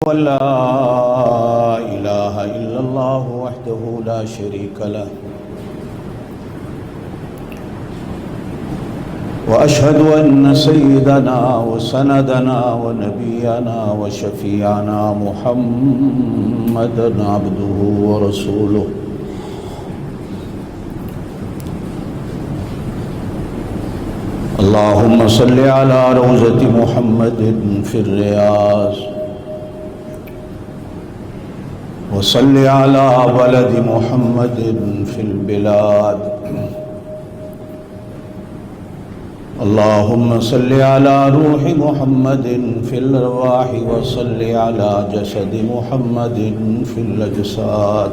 ولا إله إلا الله وحده لا شريك له وأشهد أن سيدنا وسندنا ونبينا وشفيعنا محمدا عبده ورسوله اللهم صل على روضة محمد في الرياض وصل على ولد محمد في البلاد اللهم صل على روح محمد في الأرواح وصل على جسد محمد في الأجساد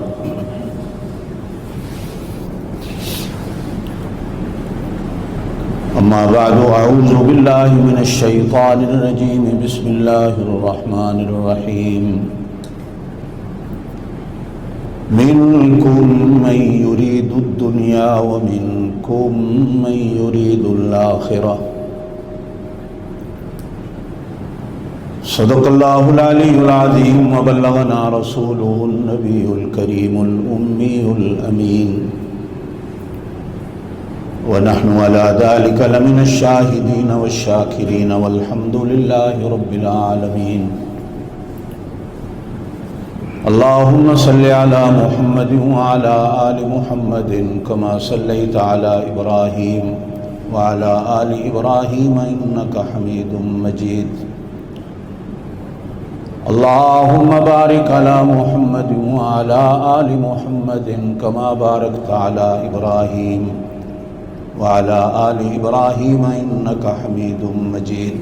أما بعد أعوذ بالله من الشيطان الرجيم بسم الله الرحمن الرحيم منكم من يريد الدنيا ومنكم من يريد الآخرة صدق الله العلي العظيم وبلغنا رسوله النبي الكريم الأمي الأمين ونحن على ذلك لمن الشاهدين والشاكرين والحمد لله رب العالمين اللهم صل على محمد وعلى آل محمد كما صليت على إبراهيم وعلى آل إبراهيم إنك حميد مجيد اللهم بارك على محمد وعلى آل محمد كما باركت على إبراهيم وعلى آل إبراهيم إنك حميد مجيد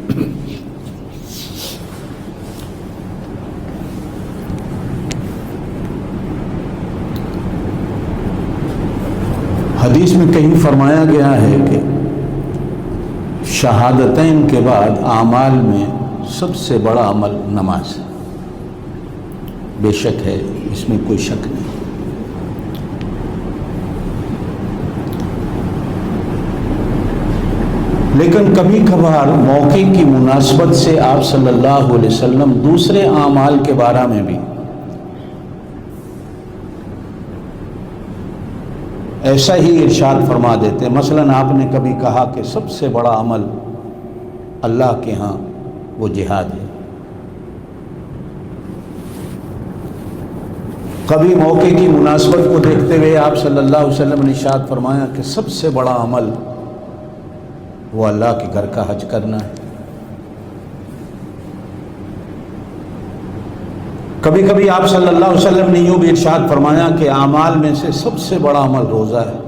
حدیث میں کہیں فرمایا گیا ہے کہ شہادتین کے بعد اعمال میں سب سے بڑا عمل نماز ہے. بے شک ہے، اس میں کوئی شک نہیں. لیکن کبھی کبھار موقع کی مناسبت سے آپ صلی اللہ علیہ وسلم دوسرے اعمال کے بارے میں بھی ایسا ہی ارشاد فرما دیتے ہیں. مثلا آپ نے کبھی کہا کہ سب سے بڑا عمل اللہ کے ہاں وہ جہاد ہے. کبھی موقع کی مناسبت کو دیکھتے ہوئے آپ صلی اللہ علیہ وسلم نے ارشاد فرمایا کہ سب سے بڑا عمل وہ اللہ کے گھر کا حج کرنا ہے. کبھی کبھی آپ صلی اللہ علیہ وسلم نے یوں بھی ارشاد فرمایا کہ اعمال میں سے سب سے بڑا عمل روزہ ہے.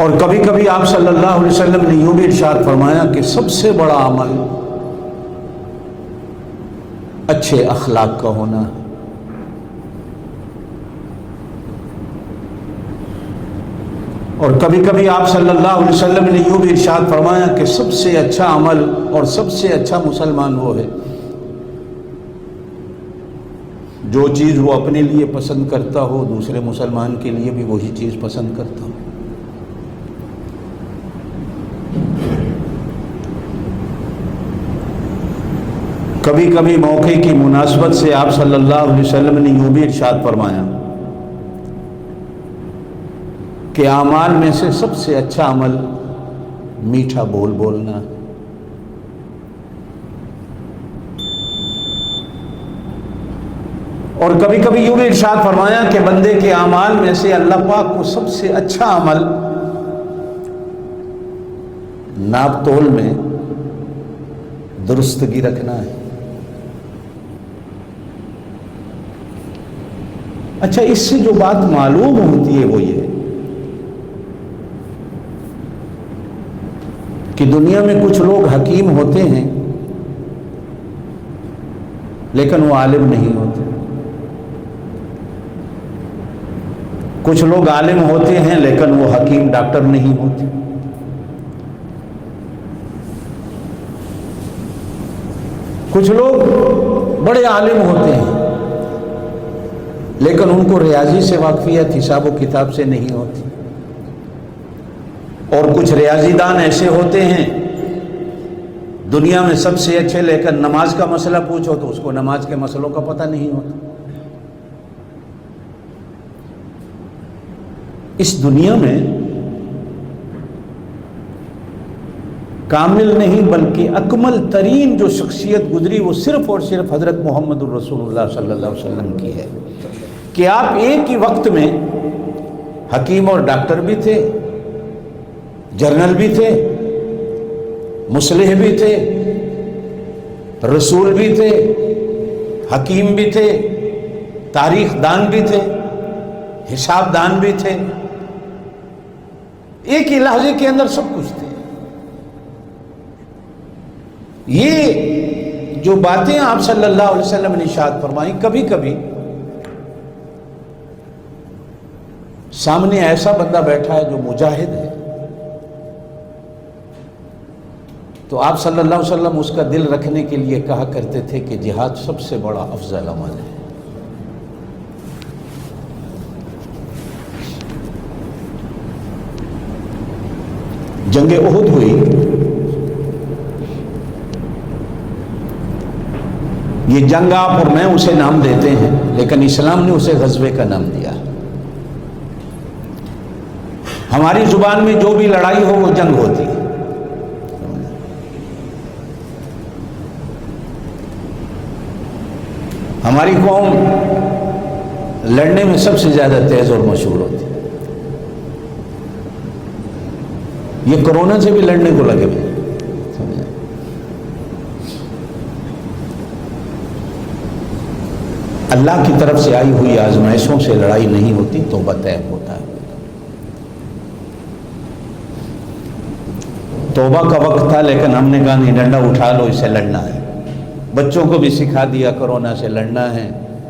اور کبھی کبھی آپ صلی اللہ علیہ وسلم نے یوں بھی ارشاد فرمایا کہ سب سے بڑا عمل اچھے اخلاق کا ہونا ہے. اور کبھی کبھی آپ صلی اللہ علیہ وسلم نے یوں بھی ارشاد فرمایا کہ سب سے اچھا عمل اور سب سے اچھا مسلمان وہ ہے جو چیز وہ اپنے لیے پسند کرتا ہو دوسرے مسلمان کے لیے بھی وہی چیز پسند کرتا ہو. کبھی کبھی موقع کی مناسبت سے آپ صلی اللہ علیہ وسلم نے یوں بھی ارشاد فرمایا کہ اعمال میں سے سب سے اچھا عمل میٹھا بول بولنا. اور کبھی کبھی یوں بھی ارشاد فرمایا کہ بندے کے اعمال میں سے اللہ پاک کو سب سے اچھا عمل ناپ تول میں درستگی رکھنا ہے. اچھا، اس سے جو بات معلوم ہوتی ہے وہ یہ کہ دنیا میں کچھ لوگ حکیم ہوتے ہیں لیکن وہ عالم نہیں ہوتے. کچھ لوگ عالم ہوتے ہیں لیکن وہ حکیم ڈاکٹر نہیں ہوتے. کچھ لوگ بڑے عالم ہوتے ہیں لیکن ان کو ریاضی سے واقفیت حساب و کتاب سے نہیں ہوتی. اور کچھ ریاضی دان ایسے ہوتے ہیں دنیا میں سب سے اچھے، لیکن نماز کا مسئلہ پوچھو تو اس کو نماز کے مسئلوں کا پتہ نہیں ہوتا۔ اس دنیا میں کامل نہیں بلکہ اکمل ترین جو شخصیت گزری وہ صرف اور صرف حضرت محمد الرسول اللہ صلی اللہ علیہ وسلم کی ہے، کہ آپ ایک ہی وقت میں حکیم اور ڈاکٹر بھی تھے، جنرل بھی تھے، مصلح بھی تھے، رسول بھی تھے، حکیم بھی تھے، تاریخ دان بھی تھے، حساب دان بھی تھے، ایک ہی لحظے کے اندر سب کچھ تھے۔ یہ جو باتیں آپ صلی اللہ علیہ وسلم نے ارشاد فرمائی، کبھی کبھی سامنے ایسا بندہ بیٹھا ہے جو مجاہد ہے تو آپ صلی اللہ علیہ وسلم اس کا دل رکھنے کے لیے کہا کرتے تھے کہ جہاد سب سے بڑا افضل عمل ہے۔ جنگ احد ہوئی، یہ جنگ آپ اور میں اسے نام دیتے ہیں لیکن اسلام نے اسے غزوے کا نام دیا۔ ہماری زبان میں جو بھی لڑائی ہو وہ جنگ ہوتی ہے۔ ہماری قوم لڑنے میں سب سے زیادہ تیز اور مشہور ہوتی ہے۔ یہ کرونا سے بھی لڑنے کو لگے ہوئے، اللہ کی طرف سے آئی ہوئی آزمائشوں سے لڑائی نہیں ہوتی، توبہ طیب ہوتا ہے۔ توبہ کا وقت تھا لیکن ہم نے کہا نہیں، ڈنڈا اٹھا لو، اس سے لڑنا ہے۔ بچوں کو بھی سکھا دیا کرونا سے لڑنا ہے،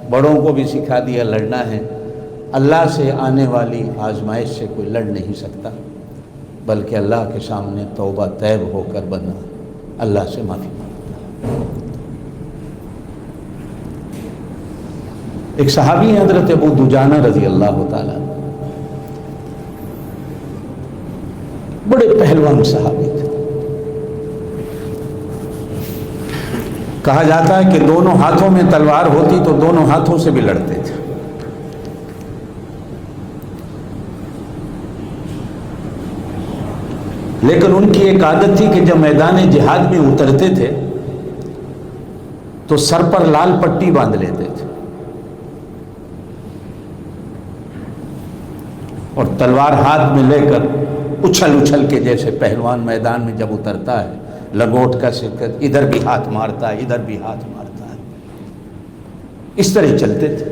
بڑوں کو بھی سکھا دیا لڑنا ہے۔ اللہ سے آنے والی آزمائش سے کوئی لڑ نہیں سکتا، بلکہ اللہ کے سامنے توبہ طیب ہو کر بندہ اللہ سے معافی مانگتا۔ ایک صحابی ہیں حضرت ابو دجانہ رضی اللہ تعالیٰ، بڑے پہلوان صحابی تھے۔ کہا جاتا ہے کہ دونوں ہاتھوں میں تلوار ہوتی تو دونوں ہاتھوں سے بھی لڑتے تھے۔ لیکن ان کی ایک عادت تھی کہ جب میدان جہاد میں اترتے تھے تو سر پر لال پٹی باندھ لیتے تھے اور تلوار ہاتھ میں لے کر اچھل اچھل کے، جیسے پہلوان میدان میں جب اترتا ہے لگوٹ کا شرکت، ادھر بھی ہاتھ مارتا ہے ادھر بھی ہاتھ مارتا ہے، اس طرح چلتے تھے۔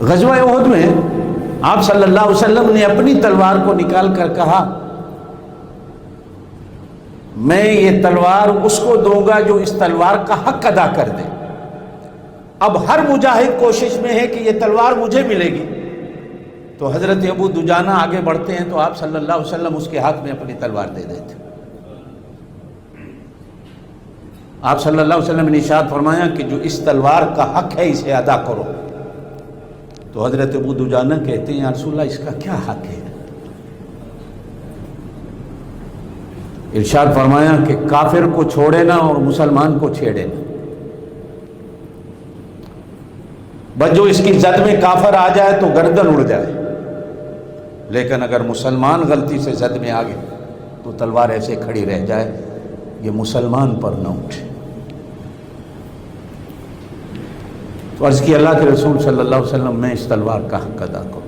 غزوہ احد میں آپ صلی اللہ علیہ وسلم نے اپنی تلوار کو نکال کر کہا میں یہ تلوار اس کو دوں گا جو اس تلوار کا حق ادا کر دے۔ اب ہر مجاہد کوشش میں ہے کہ یہ تلوار مجھے ملے گی، تو حضرت ابو دجانہ آگے بڑھتے ہیں تو آپ صلی اللہ علیہ وسلم اس کے ہاتھ میں اپنی تلوار دے دیتے۔ آپ صلی اللہ علیہ وسلم نے ارشاد فرمایا کہ جو اس تلوار کا حق ہے اسے ادا کرو۔ تو حضرت ابو دجانہ کہتے ہیں یا رسول اللہ اس کا کیا حق ہے؟ ارشاد فرمایا کہ کافر کو چھوڑے نہ اور مسلمان کو چھیڑے نہ، بس جو اس کی زد میں کافر آ جائے تو گردن اڑ جائے، لیکن اگر مسلمان غلطی سے زد میں آ گئے تو تلوار ایسے کھڑی رہ جائے، یہ مسلمان پر نہ اٹھے۔ تو عرض کی اللہ کے رسول صلی اللہ علیہ وسلم میں اس تلوار کا حق ادا کروں۔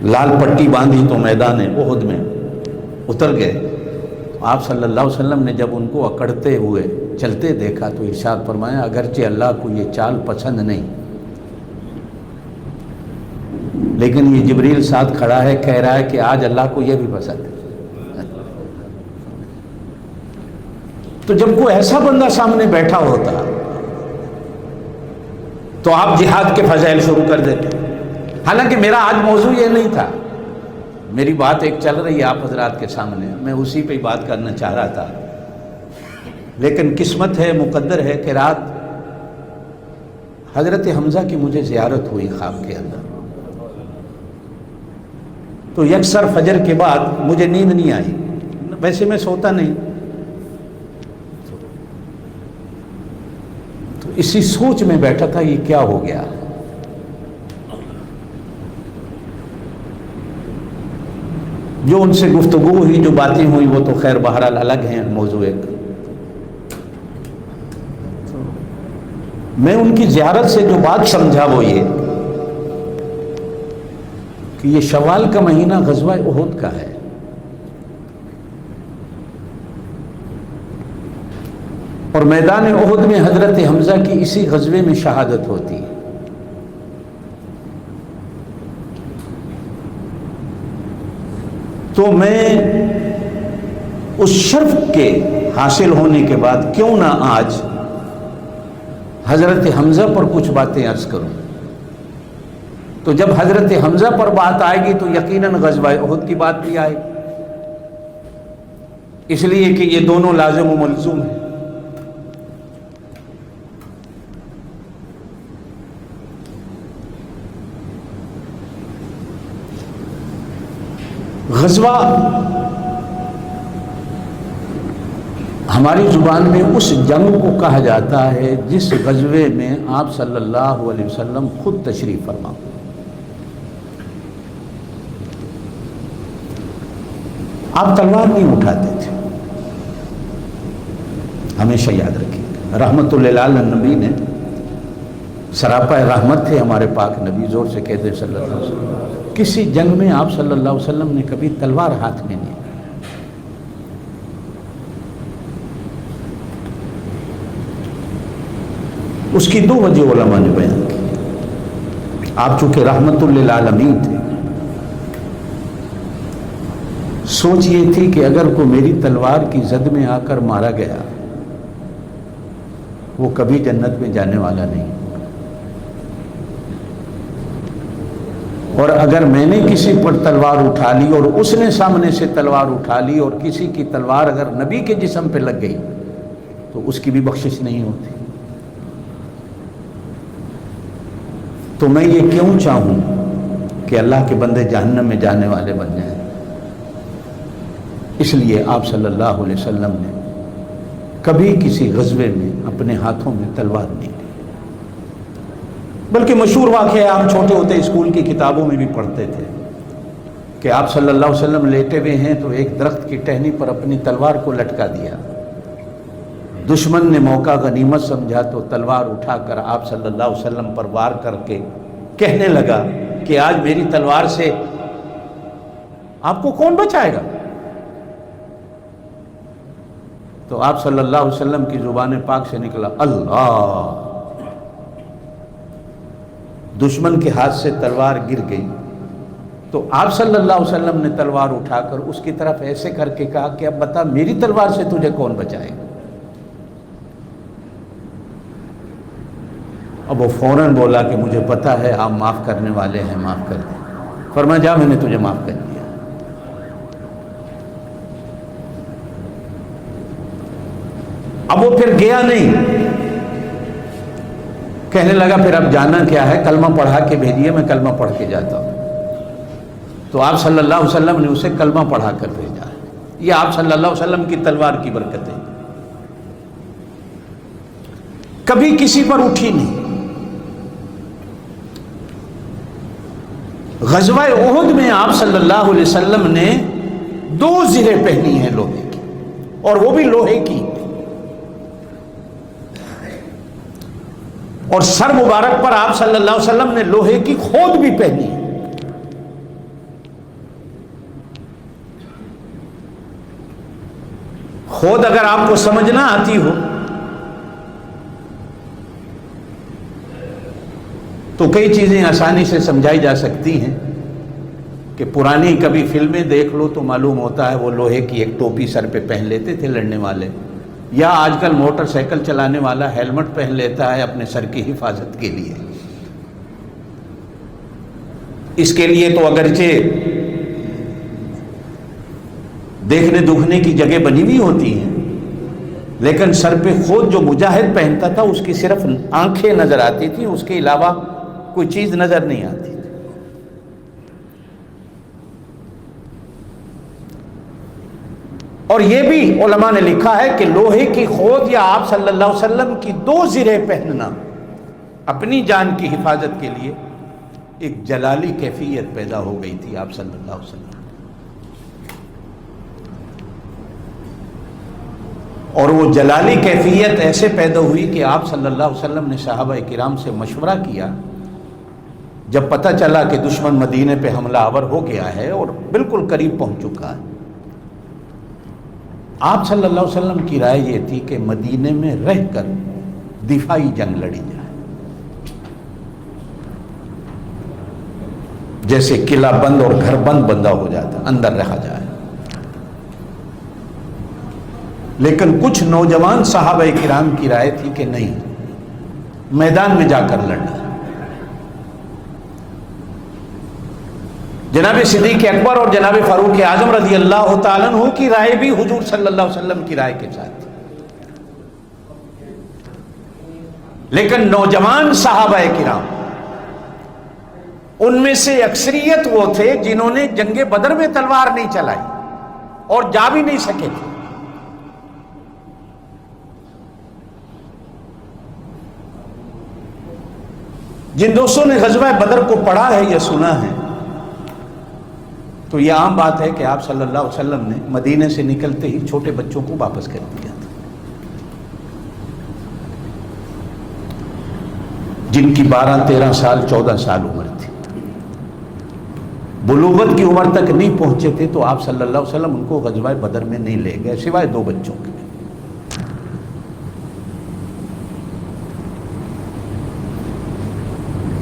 لال پٹی باندھی تو میدان احد میں اتر گئے۔ آپ صلی اللہ علیہ وسلم نے جب ان کو اکڑتے ہوئے چلتے دیکھا تو ارشاد فرمایا اگرچہ اللہ کو یہ چال پسند نہیں، لیکن یہ جبریل ساتھ کھڑا ہے، کہہ رہا ہے کہ آج اللہ کو یہ بھی پسند ہے۔ تو جب کوئی ایسا بندہ سامنے بیٹھا ہوتا تو آپ جہاد کے فضائل شروع کر دیتے۔ حالانکہ میرا آج موضوع یہ نہیں تھا، میری بات ایک چل رہی ہے آپ حضرات کے سامنے، میں اسی پہ بات کرنا چاہ رہا تھا، لیکن قسمت ہے، مقدر ہے کہ رات حضرت حمزہ کی مجھے زیارت ہوئی خواب کے اندر۔ تو یکسر فجر کے بعد مجھے نیند نہیں آئی، ویسے میں سوتا نہیں، تو اسی سوچ میں بیٹھا تھا یہ کیا ہو گیا۔ جو ان سے گفتگو ہوئی، جو باتیں ہوئی، وہ تو خیر بہرحال الگ ہیں، موضوع ایک۔ میں ان کی زیارت سے جو بات سمجھا وہ یہ کہ یہ شوال کا مہینہ غزوہ احد کا ہے، اور میدان احد میں حضرت حمزہ کی اسی غزوے میں شہادت ہوتی ہے۔ تو میں اس شرف کے حاصل ہونے کے بعد کیوں نہ آج حضرت حمزہ پر کچھ باتیں عرض کروں۔ تو جب حضرت حمزہ پر بات آئے گی تو یقیناً غزوہ احد کی بات بھی آئے گی، اس لیے کہ یہ دونوں لازم و ملزوم ہیں۔ غزوہ ہماری زبان میں اس جنگ کو کہا جاتا ہے جس غزوے میں آپ صلی اللہ علیہ وسلم خود تشریف فرما۔ آپ تلوار نہیں اٹھاتے تھے، ہمیشہ یاد رکھیے۔ رحمت للعالمین نبی نے، سراپا رحمت تھے ہمارے پاک نبی، زور سے کہتے صلی اللہ علیہ وسلم، کسی جنگ میں آپ صلی اللہ علیہ وسلم نے کبھی تلوار ہاتھ میں نہیں۔ اس کی دو وجہ علماء نے بیان کی۔ آپ چونکہ رحمت للعالمین تھے، سوچ یہ تھی کہ اگر کوئی میری تلوار کی زد میں آ کر مارا گیا وہ کبھی جنت میں جانے والا نہیں، اور اگر میں نے کسی پر تلوار اٹھا لی اور اس نے سامنے سے تلوار اٹھا لی اور کسی کی تلوار اگر نبی کے جسم پہ لگ گئی تو اس کی بھی بخشش نہیں ہوتی۔ تو میں یہ کیوں چاہوں کہ اللہ کے بندے جہنم میں جانے والے بن جائیں؟ اس لیے آپ صلی اللہ علیہ وسلم نے کبھی کسی غزوے میں اپنے ہاتھوں میں تلوار نہیں لی۔ بلکہ مشہور واقعہ ہم چھوٹے ہوتے اسکول کی کتابوں میں بھی پڑھتے تھے کہ آپ صلی اللہ علیہ وسلم لیٹے ہوئے ہیں تو ایک درخت کی ٹہنی پر اپنی تلوار کو لٹکا دیا، دشمن نے موقع غنیمت سمجھا تو تلوار اٹھا کر آپ صلی اللہ علیہ وسلم پر وار کر کے کہنے لگا کہ آج میری تلوار سے آپ کو کون بچائے گا؟ تو آپ صلی اللہ علیہ وسلم کی زبان پاک سے نکلا اللہ۔ دشمن کے ہاتھ سے تلوار گر گئی تو آپ صلی اللہ علیہ وسلم نے تلوار اٹھا کر اس کی طرف ایسے کر کے کہا کہ اب بتا میری تلوار سے تجھے کون بچائے گا؟ اب وہ فوراً بولا کہ مجھے پتا ہے آپ معاف کرنے والے ہیں، معاف کر دیں۔ فرمایا جا میں نے تجھے معاف کر دیا۔ اب وہ پھر گیا نہیں، کہنے لگا پھر اب جانا کیا ہے، کلمہ پڑھا کے بھیجیے، میں کلمہ پڑھ کے جاتا ہوں۔ تو آپ صلی اللہ علیہ وسلم نے اسے کلمہ پڑھا کر بھیجا۔ یہ آپ صلی اللہ علیہ وسلم کی تلوار کی برکت ہے، کبھی کسی پر اٹھی نہیں۔ غزوہ احد میں آپ صلی اللہ علیہ وسلم نے 2 زریں پہنی ہیں لوہے کی، اور وہ بھی لوہے کی، اور سر مبارک پر آپ صلی اللہ علیہ وسلم نے لوہے کی کھود بھی پہنی ہے۔ کھود اگر آپ کو سمجھنا آتی ہو تو کئی چیزیں آسانی سے سمجھائی جا سکتی ہیں کہ پرانی کبھی فلمیں دیکھ لو تو معلوم ہوتا ہے وہ لوہے کی ایک ٹوپی سر پہ پہن لیتے تھے لڑنے والے، یا آج کل موٹر سائیکل چلانے والا ہیلمٹ پہن لیتا ہے اپنے سر کی حفاظت کے لیے۔ اس کے لیے تو اگرچہ دیکھنے دکھنے کی جگہ بنی ہوئی ہوتی ہیں، لیکن سر پہ خود جو مجاہد پہنتا تھا اس کی صرف آنکھیں نظر آتی تھی، اس کے علاوہ کوئی چیز نظر نہیں آتی تھی۔ اور یہ بھی علماء نے لکھا ہے کہ لوہے کی خود یا آپ صلی اللہ علیہ وسلم کی 2 زرہیں پہننا اپنی جان کی حفاظت کے لیے ایک جلالی کیفیت پیدا ہو گئی تھی آپ صلی اللہ علیہ وسلم. اور وہ جلالی کیفیت ایسے پیدا ہوئی کہ آپ صلی اللہ علیہ وسلم نے صحابہ کرام سے مشورہ کیا. جب پتہ چلا کہ دشمن مدینے پہ حملہ آور ہو گیا ہے اور بالکل قریب پہنچ چکا ہے، آپ صلی اللہ علیہ وسلم کی رائے یہ تھی کہ مدینے میں رہ کر دفاعی جنگ لڑی جائے. جیسے قلعہ بند اور گھر بند بندہ ہو جاتا، اندر رہا جائے. لیکن کچھ نوجوان صحابہ کرام کی رائے تھی کہ نہیں، میدان میں جا کر لڑنا. جناب صدیق اکبر اور جناب فاروق اعظم رضی اللہ تعالیٰ عنہ کی رائے بھی حضور صلی اللہ علیہ وسلم کی رائے کے ساتھ تھی. لیکن نوجوان صحابہ کرام ان میں سے اکثریت وہ تھے جنہوں نے جنگ بدر میں تلوار نہیں چلائی اور جا بھی نہیں سکے تھے. جن دوستوں نے غزوہ بدر کو پڑھا ہے یا سنا ہے تو یہ عام بات ہے کہ آپ صلی اللہ علیہ وسلم نے مدینے سے نکلتے ہی چھوٹے بچوں کو واپس کر دیا تھا، جن کی 12 13 سال 14 سال عمر تھی. بلوغت کی عمر تک نہیں پہنچے تھے تو آپ صلی اللہ علیہ وسلم ان کو غزوہ بدر میں نہیں لے گئے سوائے 2 بچوں کے.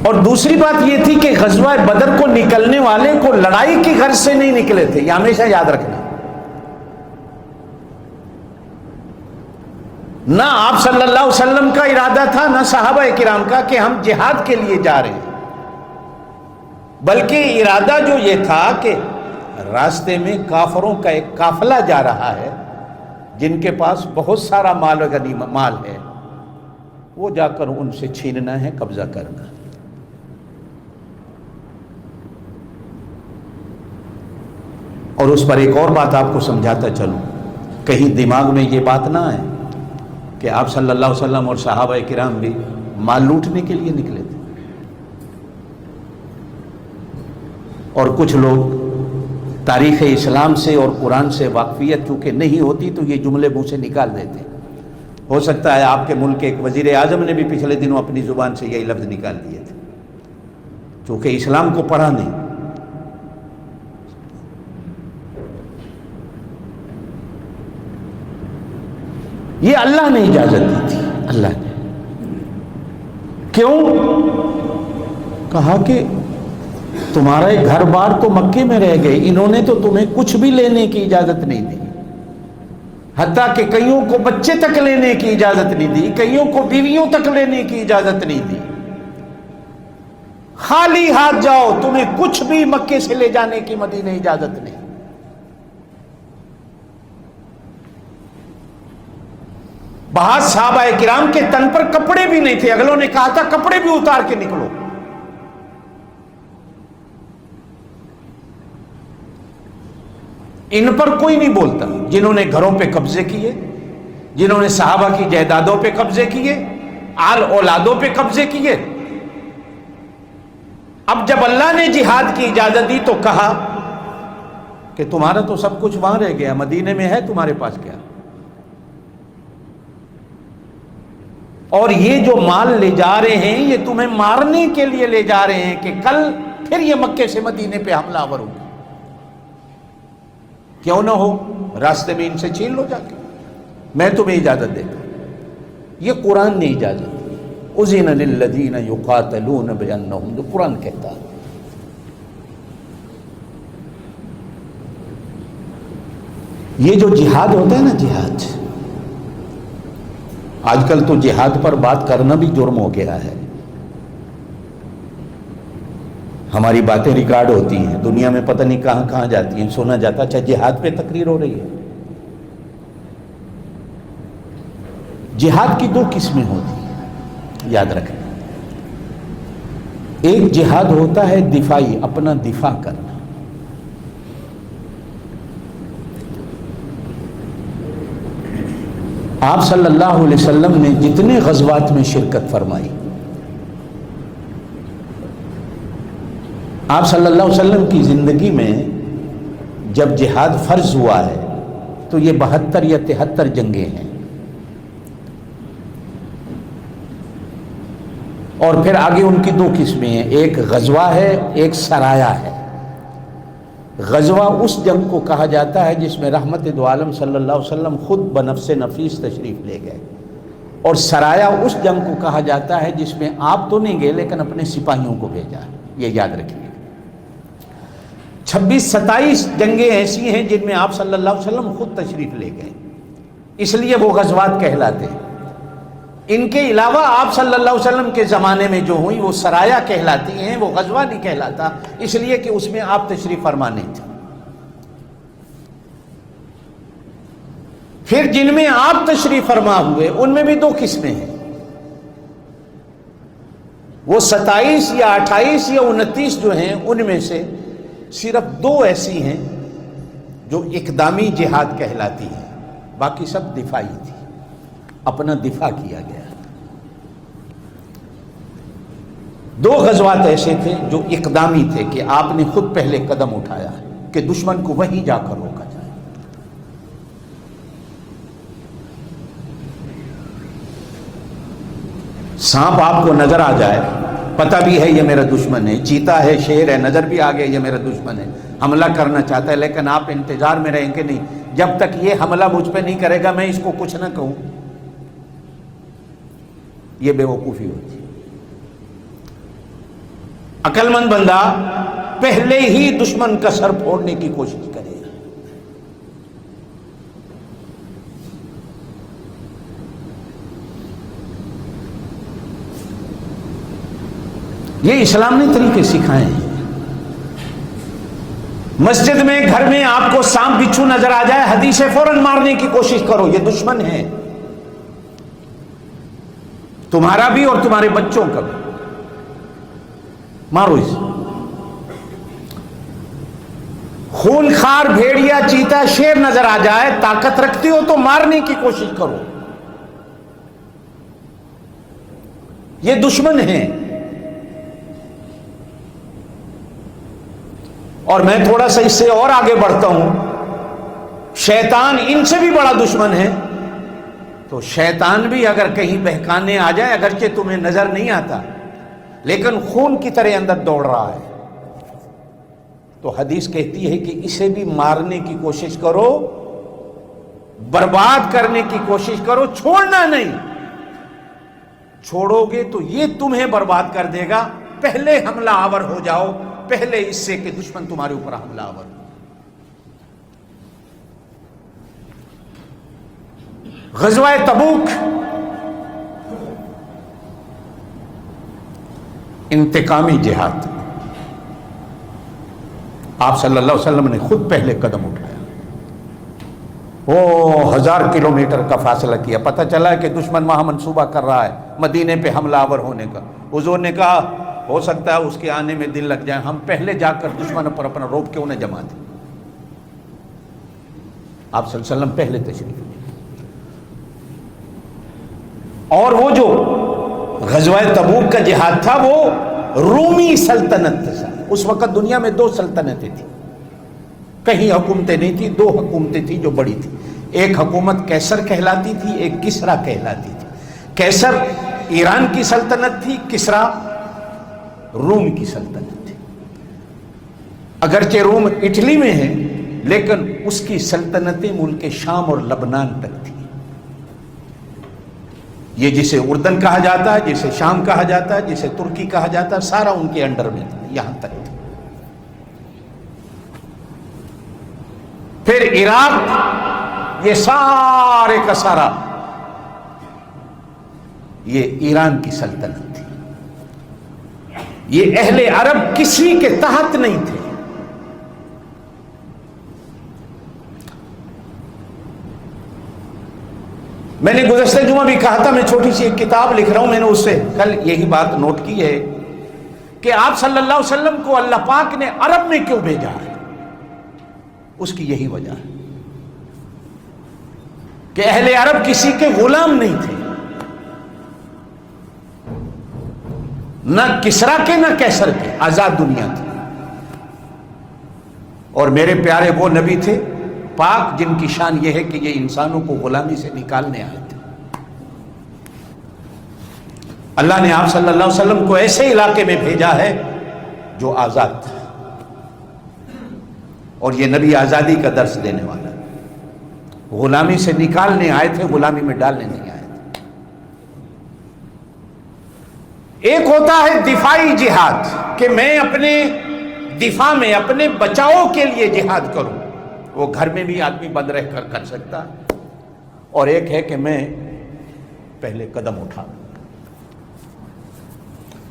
اور دوسری بات یہ تھی کہ غزوہ بدر کو نکلنے والے کو لڑائی کی غرض سے نہیں نکلے تھے، یہ ہمیشہ یاد رکھنا. نہ آپ صلی اللہ علیہ وسلم کا ارادہ تھا نہ صحابہ کرام کا کہ ہم جہاد کے لیے جا رہے ہیں، بلکہ ارادہ جو یہ تھا کہ راستے میں کافروں کا ایک قافلہ جا رہا ہے جن کے پاس بہت سارا مال و غنیمت مال ہے، وہ جا کر ان سے چھیننا ہے، قبضہ کرنا. اور اس پر ایک اور بات آپ کو سمجھاتا چلوں، کہیں دماغ میں یہ بات نہ آئے کہ آپ صلی اللہ علیہ وسلم اور صحابہ کرام بھی مال لوٹنے کے لیے نکلے تھے. اور کچھ لوگ تاریخ اسلام سے اور قرآن سے واقفیت چونکہ نہیں ہوتی تو یہ جملے منہ سے نکال دیتے. ہو سکتا ہے آپ کے ملک کے ایک وزیر اعظم نے بھی پچھلے دنوں اپنی زبان سے یہی لفظ نکال دیے تھے، چونکہ اسلام کو پڑھا نہیں. یہ اللہ نے اجازت دی تھی، اللہ نے. کیوں؟ کہا کہ تمہارا گھر بار تو مکے میں رہ گئے، انہوں نے تو تمہیں کچھ بھی لینے کی اجازت نہیں دی، حتیٰ کہ کئیوں کو بچے تک لینے کی اجازت نہیں دی، کئیوں کو بیویوں تک لینے کی اجازت نہیں دی. خالی ہاتھ جاؤ، تمہیں کچھ بھی مکے سے لے جانے کی مدینے اجازت نہیں. بعض صحابہ کرام کے تن پر کپڑے بھی نہیں تھے، اگلوں نے کہا تھا کپڑے بھی اتار کے نکلو. ان پر کوئی نہیں بولتا. جنہوں نے گھروں پہ قبضے کیے، جنہوں نے صحابہ کی جائیدادوں پہ قبضے کیے، آل اولادوں پہ قبضے کیے. اب جب اللہ نے جہاد کی اجازت دی تو کہا کہ تمہارا تو سب کچھ وہاں رہ گیا، مدینے میں ہے، تمہارے پاس کیا؟ اور یہ جو مال لے جا رہے ہیں یہ تمہیں مارنے کے لیے لے جا رہے ہیں کہ کل پھر یہ مکے سے مدینے پہ حملہ آور ہوگا. کیوں نہ ہو، راستے میں ان سے چھین لو جا کے، میں تمہیں اجازت دیتا ہوں. یہ قرآن نے اجازت دی. اذن للذین یقاتلون بانہم، جو قرآن کہتا ہے. یہ جو جہاد ہوتا ہے نا، جہاد، آج کل تو جہاد پر بات کرنا بھی جرم ہو گیا ہے. ہماری باتیں ریکارڈ ہوتی ہیں، دنیا میں پتہ نہیں کہاں کہاں جاتی ہیں، سنا جاتا اچھا جہاد پہ تقریر ہو رہی ہے. جہاد کی 2 قسمیں ہوتی ہیں، یاد رکھیں. ایک جہاد ہوتا ہے دفاعی، اپنا دفاع کرنا. آپ صلی اللہ علیہ وسلم نے جتنے غزوات میں شرکت فرمائی، آپ صلی اللہ علیہ وسلم کی زندگی میں جب جہاد فرض ہوا ہے تو یہ 72 یا 73 جنگیں ہیں، اور پھر آگے ان کی 2 قسمیں ہیں، ایک غزوہ ہے، ایک سرایا ہے۔ غزوہ اس جنگ کو کہا جاتا ہے جس میں رحمت دو عالم صلی اللہ علیہ وسلم خود بنفس نفیس تشریف لے گئے، اور سرایا اس جنگ کو کہا جاتا ہے جس میں آپ تو نہیں گئے لیکن اپنے سپاہیوں کو بھیجا۔ یہ یاد رکھیے، 26-27 جنگیں ایسی ہیں جن میں آپ صلی اللہ علیہ وسلم خود تشریف لے گئے، اس لیے وہ غزوات کہلاتے ہیں۔ ان کے علاوہ آپ صلی اللہ علیہ وسلم کے زمانے میں جو ہوئی وہ سرایا کہلاتی ہیں، وہ غزوہ نہیں کہلاتا، اس لیے کہ اس میں آپ تشریف فرما نہیں تھے۔ پھر جن میں آپ تشریف فرما ہوئے ان میں بھی 2 قسمیں ہیں، وہ 27 یا 28 یا 29 جو ہیں ان میں سے صرف 2 ایسی ہیں جو اقدامی جہاد کہلاتی ہیں، باقی سب دفاعی تھی، اپنا دفاع کیا گیا۔ 2 غزوات ایسے تھے جو اقدامی تھے کہ آپ نے خود پہلے قدم اٹھایا کہ دشمن کو وہیں جا کر روکا جائے۔ سانپ آپ کو نظر آ جائے، پتہ بھی ہے یہ میرا دشمن ہے، چیتا ہے، شیر ہے، نظر بھی آ گیا یہ میرا دشمن ہے، حملہ کرنا چاہتا ہے، لیکن آپ انتظار میں رہیں گے نہیں جب تک یہ حملہ مجھ پہ نہیں کرے گا میں اس کو کچھ نہ کہوں، یہ بے وقوفی ہوتی ہے۔ عقل مند بندہ پہلے ہی دشمن کا سر پھوڑنے کی کوشش کرے۔ یہ اسلام نے طریقے سکھائے ہیں۔ مسجد میں، گھر میں آپ کو سانپ بچھو نظر آ جائے، حدیث ہے فوراً مارنے کی کوشش کرو، یہ دشمن ہے تمہارا بھی اور تمہارے بچوں کا بھی، مارو اسے۔ خون خار بھیڑیا، چیتا، شیر نظر آ جائے، طاقت رکھتی ہو تو مارنے کی کوشش کرو، یہ دشمن ہیں۔ اور میں تھوڑا سا اس سے اور آگے بڑھتا ہوں، شیطان ان سے بھی بڑا دشمن ہے۔ تو شیطان بھی اگر کہیں بہکانے آ جائے، اگرچہ تمہیں نظر نہیں آتا لیکن خون کی طرح اندر دوڑ رہا ہے، تو حدیث کہتی ہے کہ اسے بھی مارنے کی کوشش کرو، برباد کرنے کی کوشش کرو، چھوڑنا نہیں۔ چھوڑو گے تو یہ تمہیں برباد کر دے گا، پہلے حملہ آور ہو جاؤ، پہلے اس سے کہ دشمن تمہارے اوپر حملہ آور ہو۔ غزوہ تبوک انتقامی جہاد، آپ صلی اللہ علیہ وسلم نے خود پہلے قدم اٹھایا، وہ 1000 کلومیٹر کا فاصلہ کیا، پتہ چلا کہ دشمن وہاں منصوبہ کر رہا ہے مدینے پہ حملہ آور ہونے کا۔ حضور نے کہا ہو سکتا ہے اس کے آنے میں دن لگ جائے، ہم پہلے جا کر دشمن پر اپنا روپ کے انہیں جما دیں۔ آپ صلی اللہ علیہ وسلم پہلے تشریف لے، اور وہ جو غزوہ تبوک کا جہاد تھا وہ رومی سلطنت تھا۔ اس وقت دنیا میں 2 سلطنتیں تھیں، کہیں حکومتیں نہیں تھیں، 2 حکومتیں تھیں جو بڑی تھیں۔ ایک حکومت کیسر کہلاتی تھی، ایک کسرا کہلاتی تھی۔ کیسر ایران کی سلطنت تھی، کسرا روم کی سلطنت تھی۔ اگرچہ روم اٹلی میں ہے لیکن اس کی سلطنتیں ملک شام اور لبنان تک تھی۔ یہ جسے اردن کہا جاتا ہے، جسے شام کہا جاتا ہے، جسے ترکی کہا جاتا ہے، سارا ان کے انڈر میں تھا، یہاں تک تھا۔ پھر عراق، یہ سارے کا سارا یہ ایران کی سلطنت تھی۔ یہ اہل عرب کسی کے تحت نہیں تھے۔ میں نے گزشتہ جمعہ بھی کہا تھا، میں چھوٹی سی ایک کتاب لکھ رہا ہوں، میں نے اس سے کل یہی بات نوٹ کی ہے کہ آپ صلی اللہ علیہ وسلم کو اللہ پاک نے عرب میں کیوں بھیجا ہے، اس کی یہی وجہ ہے۔ کہ اہل عرب کسی کے غلام نہیں تھے، نہ کسرا کے نہ کیسر کے، آزاد دنیا تھی. اور میرے پیارے وہ نبی تھے پاک جن کی شان یہ ہے کہ یہ انسانوں کو غلامی سے نکالنے آئے تھے. اللہ نے آپ صلی اللہ علیہ وسلم کو ایسے علاقے میں بھیجا ہے جو آزاد تھا، اور یہ نبی آزادی کا درس دینے والا ہے. غلامی سے نکالنے آئے تھے، غلامی میں ڈالنے نہیں آئے تھے. ایک ہوتا ہے دفاعی جہاد کہ میں اپنے دفاع میں اپنے بچاؤ کے لیے جہاد کروں، وہ گھر میں بھی آدمی بند رہ کر سکتا ہے. اور ایک ہے کہ میں پہلے قدم اٹھاؤں.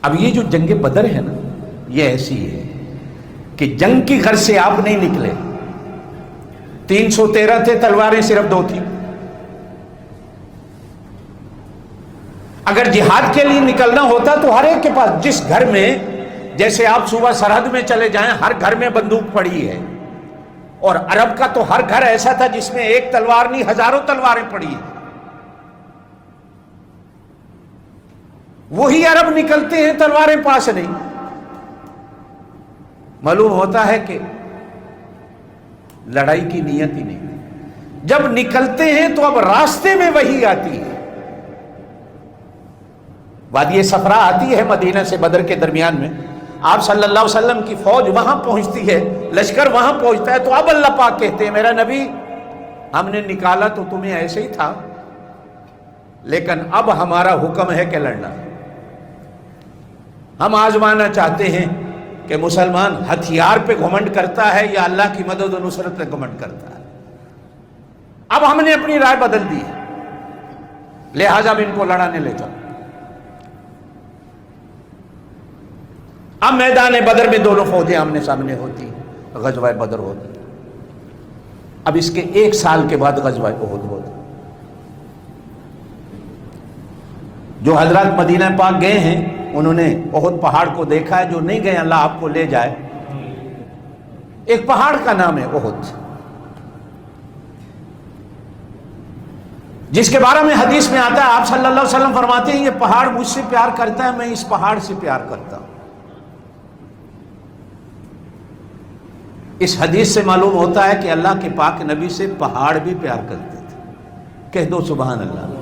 اب یہ جو جنگ بدر ہے نا، یہ ایسی ہے کہ جنگ کی غرض سے آپ نہیں نکلے. 313 تھے، تلواریں صرف 2 تھی. اگر جہاد کے لیے نکلنا ہوتا تو ہر ایک کے پاس، جس گھر میں، جیسے آپ صوبہ سرحد میں چلے جائیں ہر گھر میں بندوق پڑی ہے، اور عرب کا تو ہر گھر ایسا تھا جس میں ایک تلوار نہیں ہزاروں تلواریں پڑی ہیں. وہی عرب نکلتے ہیں تلواریں پاس نہیں. معلوم ہوتا ہے کہ لڑائی کی نیت ہی نہیں. جب نکلتے ہیں تو اب راستے میں وہی آتی ہے. وادی صفرا آتی ہے مدینہ سے بدر کے درمیان میں، آپ صلی اللہ علیہ وسلم کی فوج وہاں پہنچتی ہے، لشکر وہاں پہنچتا ہے. تو اب اللہ پاک کہتے ہیں میرا نبی ہم نے نکالا تو تمہیں ایسے ہی تھا، لیکن اب ہمارا حکم ہے کہ لڑنا. ہم آزمانا چاہتے ہیں کہ مسلمان ہتھیار پہ گھمنڈ کرتا ہے یا اللہ کی مدد و نصرت پہ گھمنڈ کرتا ہے. اب ہم نے اپنی رائے بدل دی ہے، لہذا اب ان کو لڑانے لے چلو. اب میدان بدر میں دونوں فوجیں آمنے سامنے ہوتی، غزوہ بدر ہوتی. اب اس کے 1 سال کے بعد غزوہ احد ہوتا. جو حضرات مدینہ پاک گئے ہیں انہوں نے احد پہاڑ کو دیکھا ہے، جو نہیں گئے اللہ آپ کو لے جائے. ایک پہاڑ کا نام ہے احد، جس کے بارے میں حدیث میں آتا ہے آپ صلی اللہ علیہ وسلم فرماتے ہیں یہ پہاڑ مجھ سے پیار کرتا ہے، میں اس پہاڑ سے پیار کرتا ہوں. اس حدیث سے معلوم ہوتا ہے کہ اللہ کے پاک نبی سے پہاڑ بھی پیار کرتے تھے. کہہ دو سبحان اللہ.